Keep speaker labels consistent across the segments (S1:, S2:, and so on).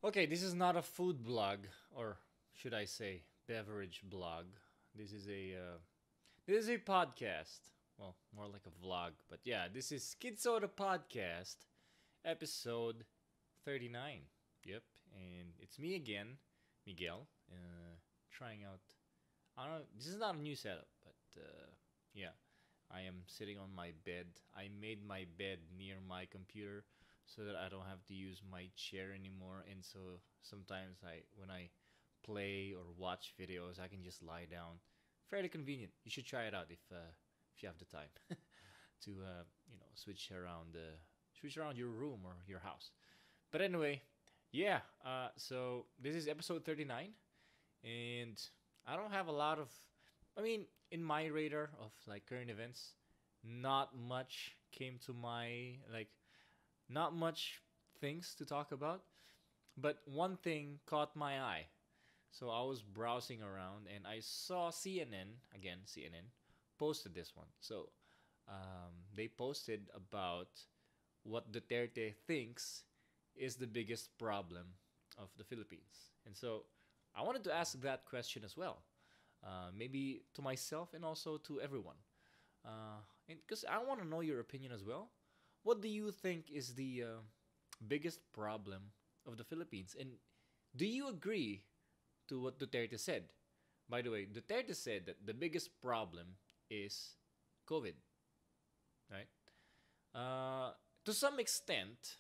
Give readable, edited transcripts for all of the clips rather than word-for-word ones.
S1: Okay, this is not a food blog, or should I say, beverage blog. This is a podcast. Well, more like a vlog, but yeah, this is Schizo the podcast, episode 39. Yep, and it's me again, Miguel. Trying out. I don't know. This is not a new setup, but yeah, I am sitting on my bed. I made my bed near my computer so that I don't have to use my chair anymore. And so sometimes when I play or watch videos, I can just lie down. Fairly convenient. You should try it out if you have the time to switch around your room or your house. But anyway, yeah. So this is episode 39, and I don't have a lot of. I mean, in my radar of like current events, not much came to my like not much things to talk about, but one thing caught my eye. So I was browsing around and I saw CNN, again, CNN, posted this one. So they posted about what Duterte thinks is the biggest problem of the Philippines. And so I wanted to ask that question as well, maybe to myself and also to everyone. And because I want to know your opinion as well. What do you think is the biggest problem of the Philippines? And do you agree to what Duterte said? By the way, Duterte said that the biggest problem is COVID, right? Uh, to some extent,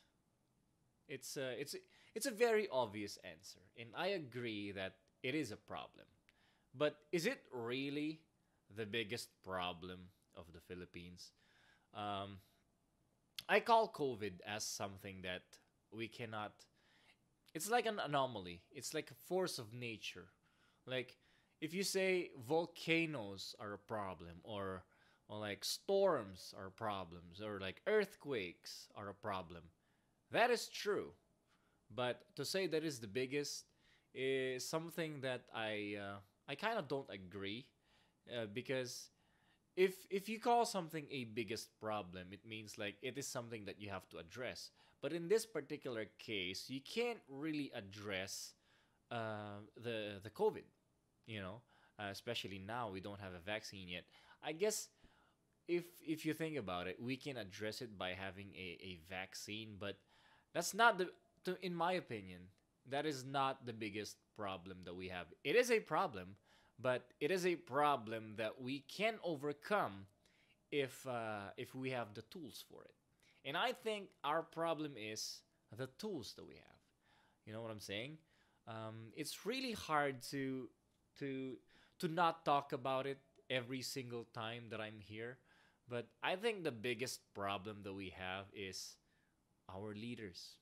S1: it's a, it's a, it's a very obvious answer, and I agree that it is a problem. But is it really the biggest problem of the Philippines? Um, I call COVID as something that we cannot. It's like an anomaly. It's like a force of nature. Like if you say volcanoes are a problem, or like storms are problems, or like earthquakes are a problem, that is true. But to say that is the biggest is something that I kind of don't agree, because if you call something a biggest problem, it means like it is something that you have to address. But in this particular case, you can't really address the COVID. You know, especially now we don't have a vaccine yet. I guess if you think about it, we can address it by having a vaccine, but that's not in my opinion, that is not the biggest problem that we have. It is a problem, but it is a problem that we can overcome if we have the tools for it. And I think our problem is the tools that we have. You know what I'm saying? It's really hard to to not talk about it every single time that I'm here. But I think the biggest problem that we have is our leaders,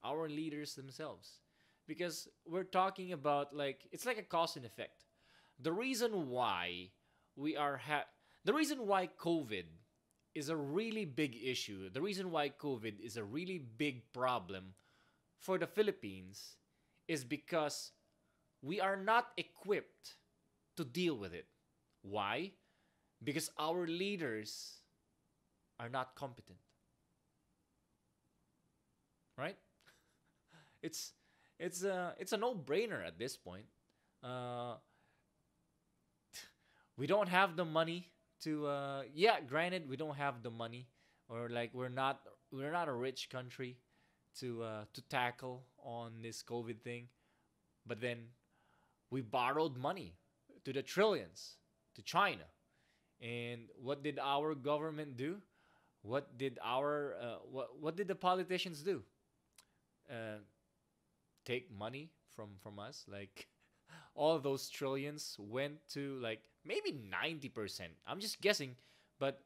S1: our leaders themselves, because we're talking about like it's like a cause and effect. The reason why we are the reason why COVID is a really big issue, the reason why COVID is a really big problem for the Philippines is because we are not equipped to deal with it. Why? Because our leaders are not competent, right? It's it's a no-brainer at this point. Uh, we don't have the money to yeah, granted we don't have the money, or like we're not a rich country to tackle on this COVID thing, but then we borrowed money to the trillions to China. And what did our government do? What did the politicians do? Uh, take money from us? Like all those trillions went to like maybe 90%. I'm just guessing, but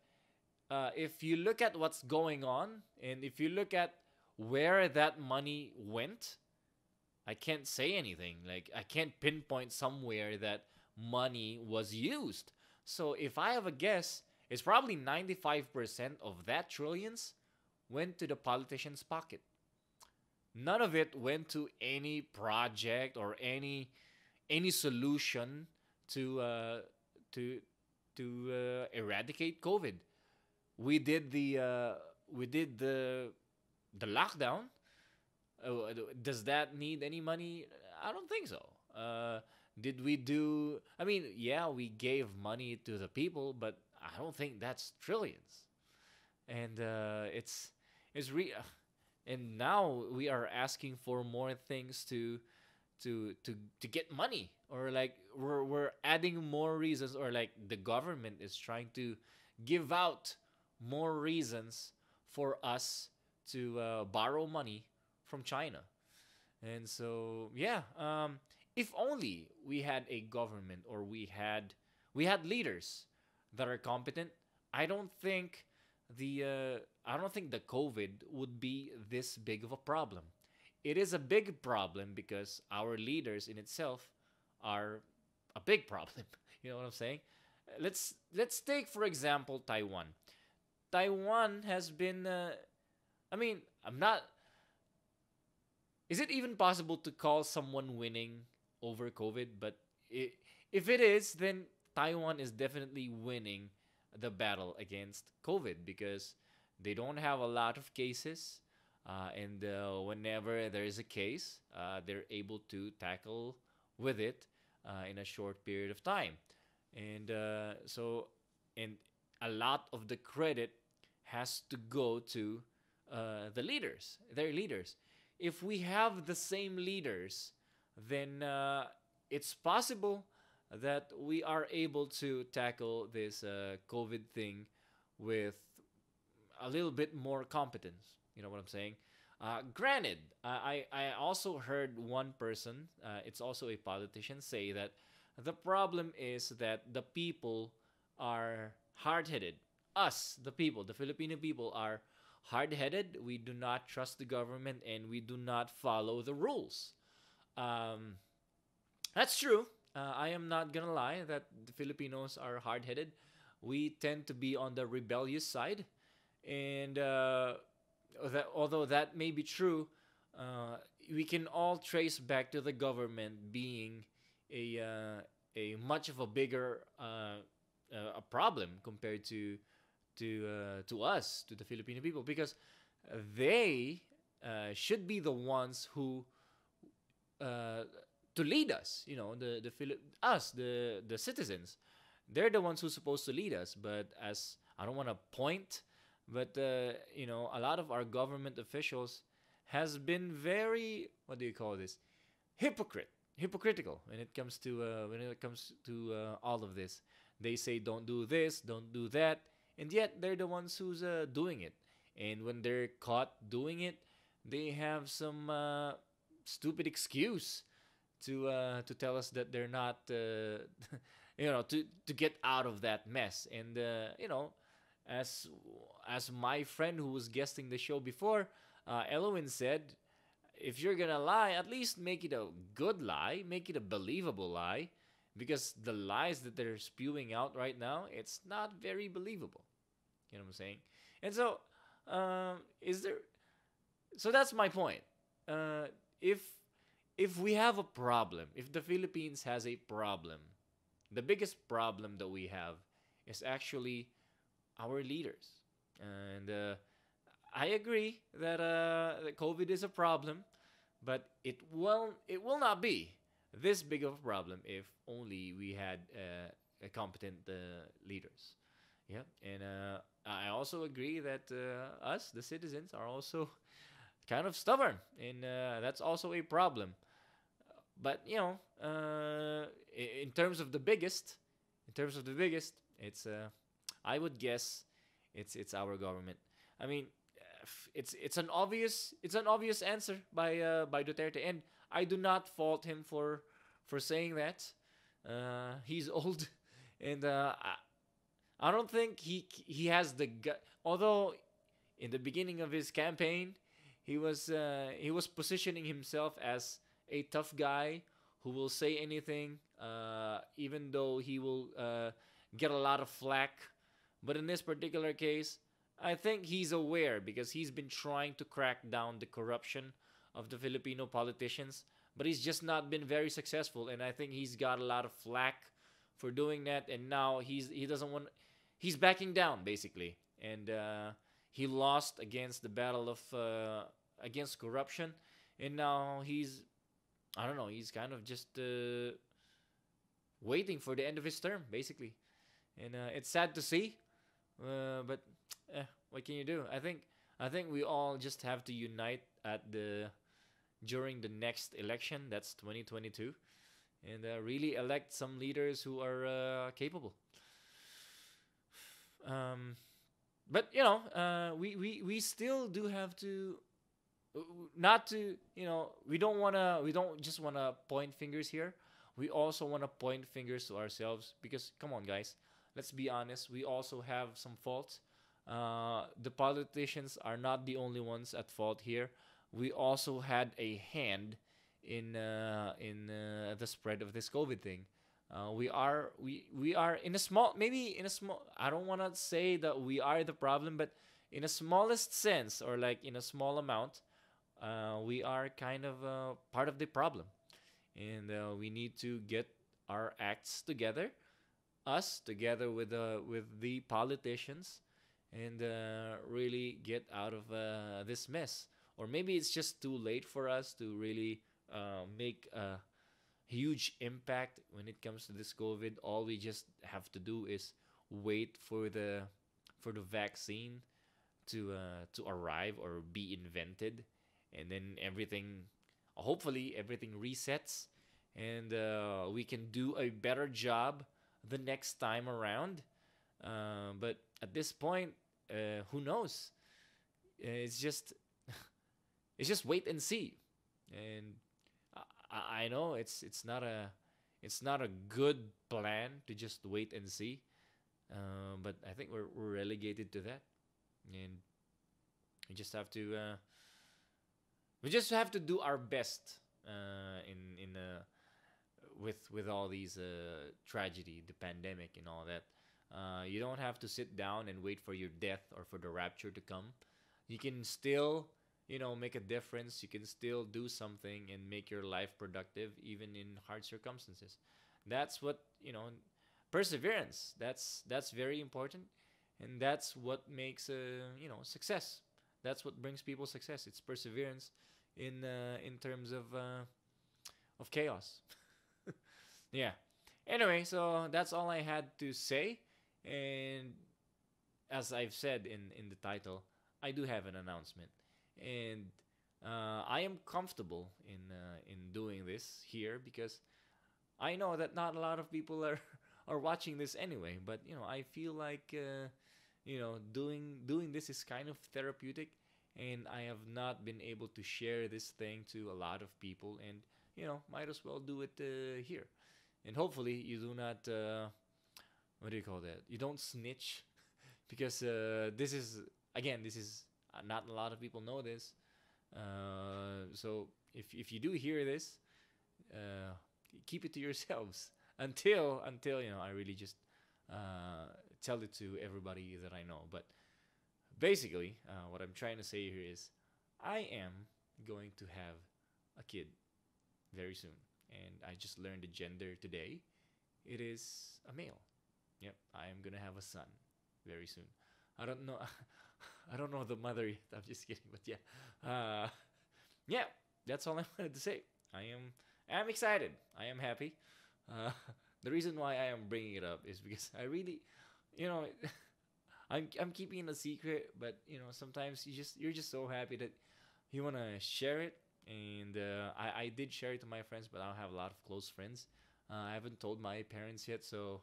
S1: if you look at what's going on and if you look at where that money went, I can't say anything. Like I can't pinpoint somewhere that money was used. So if I have a guess, it's probably 95% of that trillions went to the politician's pocket. None of it went to any project or any solution to to eradicate COVID. We did the lockdown. Does that need any money? I don't think so. Did we do? I mean, yeah, we gave money to the people, but I don't think that's trillions. And it's and now we are asking for more things to get money, or like we're adding more reasons, or like the government is trying to give out more reasons for us to borrow money from China. And so yeah, if only we had a government, or we had leaders that are competent, I don't think the COVID would be this big of a problem. It is a big problem because our leaders in itself are a big problem. You know what I'm saying? Let's take for example Taiwan. Taiwan has been. I mean, I'm not. Is it even possible to call someone winning over COVID? But if it is, then Taiwan is definitely winning the battle against COVID because they don't have a lot of cases. And whenever there is a case, they're able to tackle with it in a short period of time. And and a lot of the credit has to go to the leaders, their leaders. If we have the same leaders, then it's possible that we are able to tackle this COVID thing with a little bit more competence. You know what I'm saying? Granted, I also heard one person, it's also a politician, say that the problem is that the people are hard headed. Us, the people, the Filipino people, are hard headed. We do not trust the government and we do not follow the rules. Um, that's true. I am not gonna lie that the Filipinos are hard headed. We tend to be on the rebellious side, and although that may be true, we can all trace back to the government being a much of a bigger a problem compared to us, to the Filipino people, because they should be the ones who uh, to lead us. You know, us, the citizens. They're the ones who's supposed to lead us. But as I don't want to point, but a lot of our government officials has been very, what do you call this, hypocritical when it comes to all of this. They say don't do this, don't do that, and yet they're the ones who's doing it. And when they're caught doing it, they have some stupid excuse to tell us that they're not to get out of that mess. And as my friend who was guesting the show before, Elowen said, if you're gonna lie, at least make it a good lie, make it a believable lie, because the lies that they're spewing out right now, it's not very believable. You know what I'm saying? And so, is there? So that's my point. Uh, if we have a problem, if the Philippines has a problem, the biggest problem that we have is actually our leaders. And I agree that COVID is a problem, but it will not be this big of a problem if only we had a competent leaders. Yeah, and I also agree that us, the citizens, are also kind of stubborn, and that's also a problem. But in terms of the biggest, it's I would guess it's our government. I mean, it's an obvious answer by Duterte, and I do not fault him for saying that. He's old, and I don't think he has the gut. Although in the beginning of his campaign, he was positioning himself as a tough guy who will say anything, even though he will get a lot of flack. But in this particular case, I think he's aware because he's been trying to crack down the corruption of the Filipino politicians, but he's just not been very successful. And I think he's got a lot of flack for doing that. And now he doesn't want. He's backing down basically, and he lost against the battle of against corruption. and now he's, I don't know, he's kind of just waiting for the end of his term, basically, and it's sad to see, but what can you do? I think we all just have to unite at the during the next election. That's 2022, and really elect some leaders who are capable. Um, but we still do have to not to we don't just want to point fingers here. We also want to point fingers to ourselves because come on, guys, let's be honest. We also have some faults. The politicians are not the only ones at fault here. We also had a hand in the spread of this COVID thing. We are in a small, maybe in a small, I don't want to say that we are the problem, but in a smallest sense, or like in a small amount, we are kind of part of the problem, and we need to get our acts together, us together with the politicians, and really get out of this mess. Or maybe it's just too late for us to really make a huge impact when it comes to this COVID. All we just have to do is wait for the vaccine to arrive or be invented, and then everything, hopefully everything resets, and we can do a better job the next time around. But at this point, who knows? It's just it's just wait and see, and I know it's not a good plan to just wait and see, but I think we're relegated to that, and we just have to do our best in with all these tragedy, the pandemic, and all that. You don't have to sit down and wait for your death or for the rapture to come. You can still, make a difference. You can still do something and make your life productive, even in hard circumstances. That's what perseverance. That's very important, and that's what makes success. That's what brings people success. It's perseverance in terms of chaos. Yeah. Anyway, so that's all I had to say, and as I've said in the title, I do have an announcement, and I am comfortable in doing this here because I know that not a lot of people are are watching this anyway. But I feel like doing this is kind of therapeutic, and I have not been able to share this thing to a lot of people, and might as well do it here, and hopefully you do not. What do you call that? You don't snitch because this is again this is not a lot of people know this. So if you do hear this, uh, keep it to yourselves until I really just tell it to everybody that I know. But basically, what I'm trying to say here is I am going to have a kid very soon, and I just learned the gender today. It is a male. Yep, I am gonna have a son very soon. I don't know. I don't know the mother yet. I'm just kidding, but yeah, yeah. That's all I wanted to say. I'm excited. I am happy. Uh, the reason why I am bringing it up is because I really, you know, I'm keeping it a secret, but sometimes you're just so happy that you wanna share it, and I did share it to my friends, but I don't have a lot of close friends. I haven't told my parents yet, so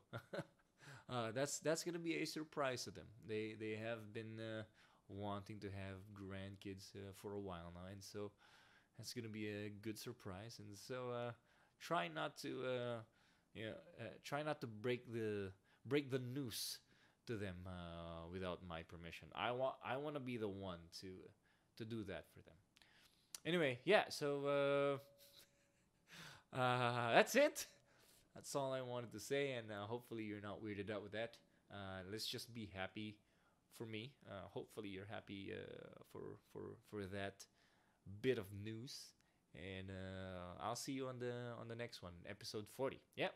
S1: that's gonna be a surprise to them. They have been wanting to have grandkids for a while now, and so that's gonna be a good surprise. And so try not to try not to break the news to them without my permission. I want to be the one to do that for them. Anyway, yeah. So that's it. That's all I wanted to say, and hopefully you're not weirded out with that. Let's just be happy for me. Hopefully you're happy for that bit of news, and I'll see you on the next one, episode 40. Yeah.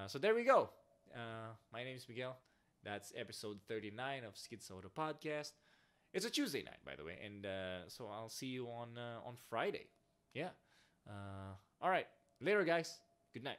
S1: So there we go. My name is Miguel. That's episode 39 of Schizo the podcast. It's a Tuesday night, by the way, and so I'll see you on Friday. Yeah. All right. Later, guys. Good night.